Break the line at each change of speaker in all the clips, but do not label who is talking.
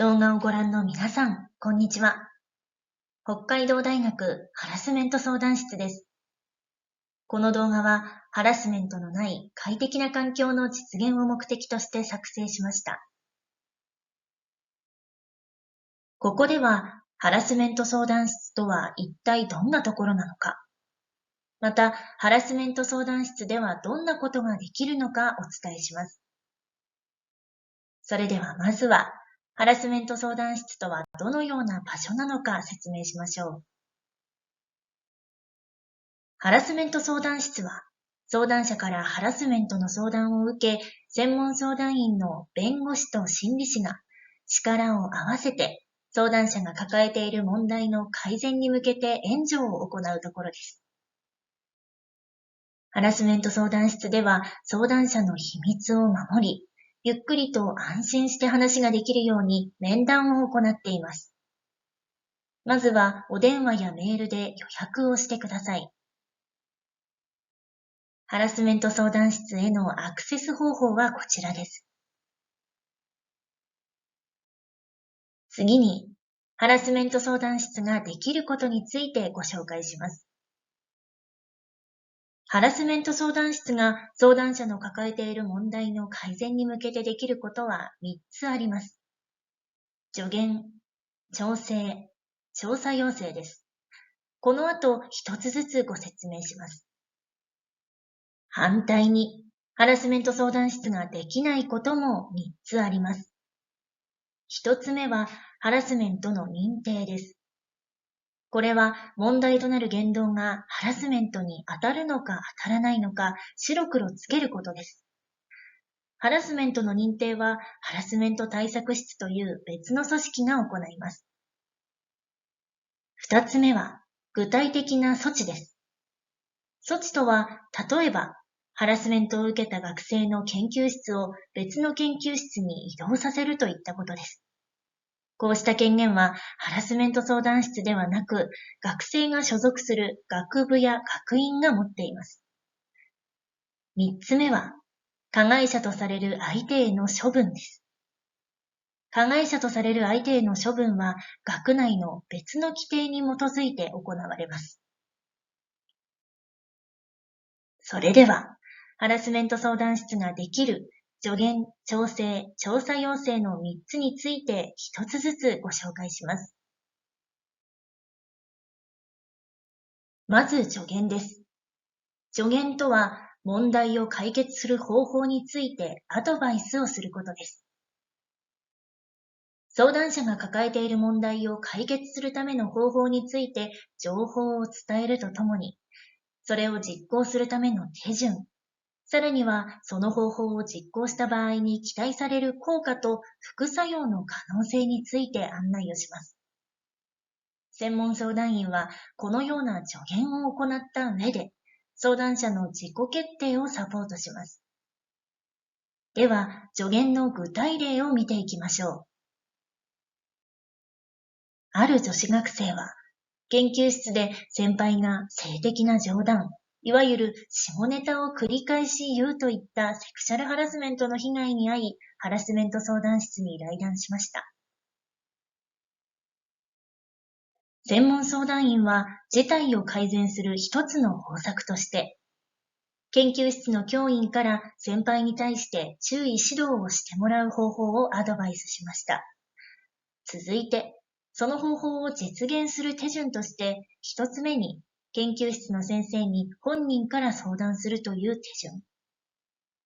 動画をご覧の皆さん、こんにちは。北海道大学ハラスメント相談室です。この動画はハラスメントのない快適な環境の実現を目的として作成しました。ここではハラスメント相談室とは一体どんなところなのか、またハラスメント相談室ではどんなことができるのかお伝えします。それではまずはハラスメント相談室とはどのような場所なのか説明しましょう。ハラスメント相談室は、相談者からハラスメントの相談を受け、専門相談員の弁護士と心理師が力を合わせて、相談者が抱えている問題の改善に向けて援助を行うところです。ハラスメント相談室では、相談者の秘密を守り、ゆっくりと安心して話ができるように面談を行っています。まずはお電話やメールで予約をしてください。ハラスメント相談室へのアクセス方法はこちらです。次に、ハラスメント相談室ができることについてご紹介します。ハラスメント相談室が相談者の抱えている問題の改善に向けてできることは3つあります。助言、調整、調査要請です。この後1つずつご説明します。反対に、ハラスメント相談室ができないことも3つあります。1つ目はハラスメントの認定です。これは問題となる言動がハラスメントに当たるのか当たらないのか白黒つけることです。ハラスメントの認定はハラスメント対策室という別の組織が行います。2つ目は具体的な措置です。措置とは例えばハラスメントを受けた学生の研究室を別の研究室に移動させるといったことです。こうした権限はハラスメント相談室ではなく、学生が所属する学部や学院が持っています。3つ目は、加害者とされる相手への処分です。加害者とされる相手への処分は、学内の別の規定に基づいて行われます。それでは、ハラスメント相談室ができる助言、調整、調査要請の3つについて1つずつご紹介します。まず助言です。助言とは問題を解決する方法についてアドバイスをすることです。相談者が抱えている問題を解決するための方法について情報を伝えるとともに、それを実行するための手順、さらにはその方法を実行した場合に期待される効果と副作用の可能性について案内をします。専門相談員はこのような助言を行った上で、相談者の自己決定をサポートします。では、助言の具体例を見ていきましょう。ある女子学生は、研究室で先輩が性的な冗談、いわゆる下ネタを繰り返し言うといったセクシャルハラスメントの被害に遭い、ハラスメント相談室に来談しました。専門相談員は、事態を改善する一つの方策として、研究室の教員から先輩に対して注意指導をしてもらう方法をアドバイスしました。続いて、その方法を実現する手順として、一つ目に研究室の先生に本人から相談するという手順。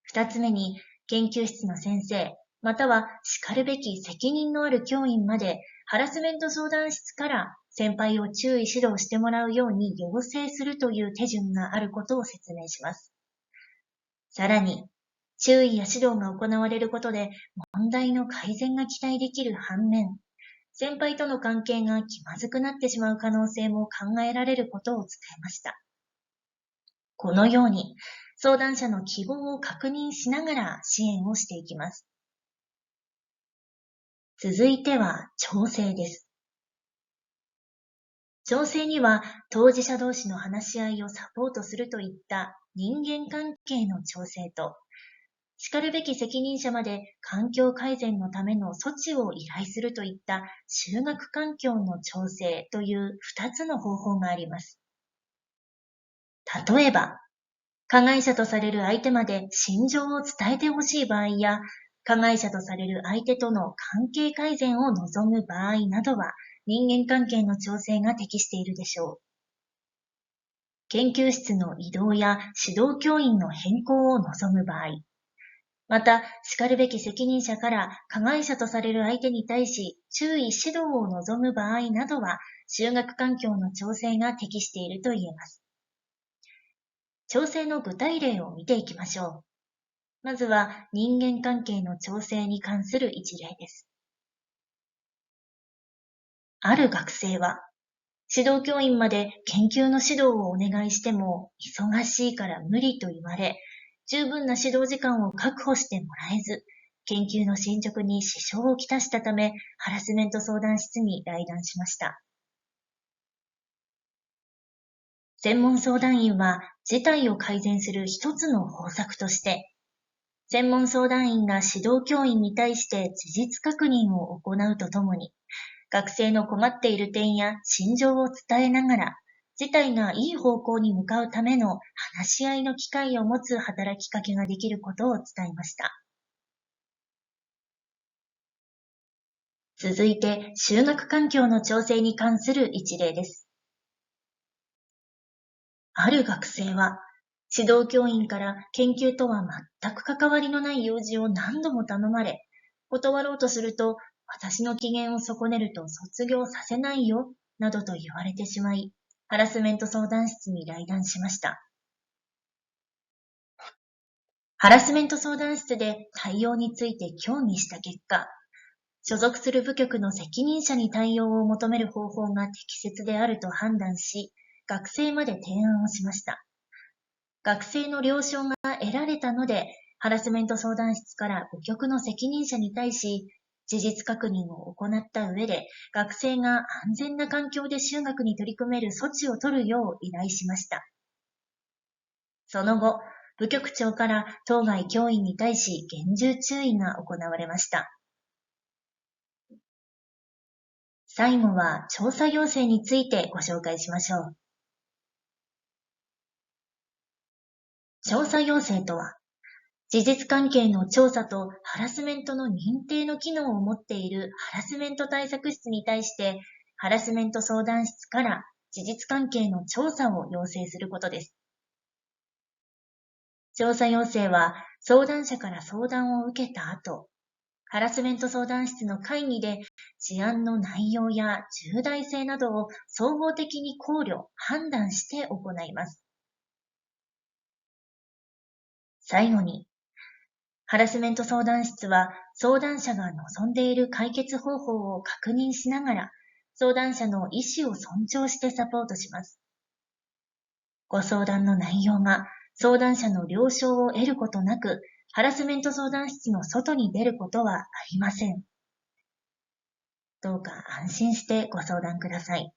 二つ目に研究室の先生、または叱るべき責任のある教員までハラスメント相談室から先輩を注意指導してもらうように要請するという手順があることを説明します。さらに、注意や指導が行われることで問題の改善が期待できる反面、先輩との関係が気まずくなってしまう可能性も考えられることを伝えました。このように、相談者の希望を確認しながら支援をしていきます。続いては、調整です。調整には、当事者同士の話し合いをサポートするといった人間関係の調整と、叱るべき責任者まで環境改善のための措置を依頼するといった就学環境の調整という2つの方法があります。例えば、加害者とされる相手まで心情を伝えてほしい場合や、加害者とされる相手との関係改善を望む場合などは、人間関係の調整が適しているでしょう。研究室の移動や指導教員の変更を望む場合、また、叱るべき責任者から加害者とされる相手に対し注意指導を望む場合などは、就学環境の調整が適していると言えます。調整の具体例を見ていきましょう。まずは人間関係の調整に関する一例です。ある学生は、指導教員まで研究の指導をお願いしても忙しいから無理と言われ、十分な指導時間を確保してもらえず、研究の進捗に支障をきたしたため、ハラスメント相談室に来談しました。専門相談員は事態を改善する一つの方策として、専門相談員が指導教員に対して事実確認を行うとともに、学生の困っている点や心情を伝えながら、事態がいい方向に向かうための話し合いの機会を持つ働きかけができることを伝えました。続いて、就学環境の調整に関する一例です。ある学生は、指導教員から研究とは全く関わりのない用事を何度も頼まれ、断ろうとすると、私の機嫌を損ねると卒業させないよ、などと言われてしまい、ハラスメント相談室に来談しました。ハラスメント相談室で対応について協議した結果、所属する部局の責任者に対応を求める方法が適切であると判断し、学生まで提案をしました。学生の了承が得られたので、ハラスメント相談室から部局の責任者に対し、事実確認を行った上で、学生が安全な環境で就学に取り組める措置を取るよう依頼しました。その後、部局長から当該教員に対し厳重注意が行われました。最後は調査要請についてご紹介しましょう。調査要請とは、事実関係の調査とハラスメントの認定の機能を持っているハラスメント対策室に対して、ハラスメント相談室から事実関係の調査を要請することです。調査要請は相談者から相談を受けた後、ハラスメント相談室の会議で事案の内容や重大性などを総合的に考慮、判断して行います。最後に、ハラスメント相談室は相談者が望んでいる解決方法を確認しながら、相談者の意思を尊重してサポートします。ご相談の内容が相談者の了承を得ることなく、ハラスメント相談室の外に出ることはありません。どうか安心してご相談ください。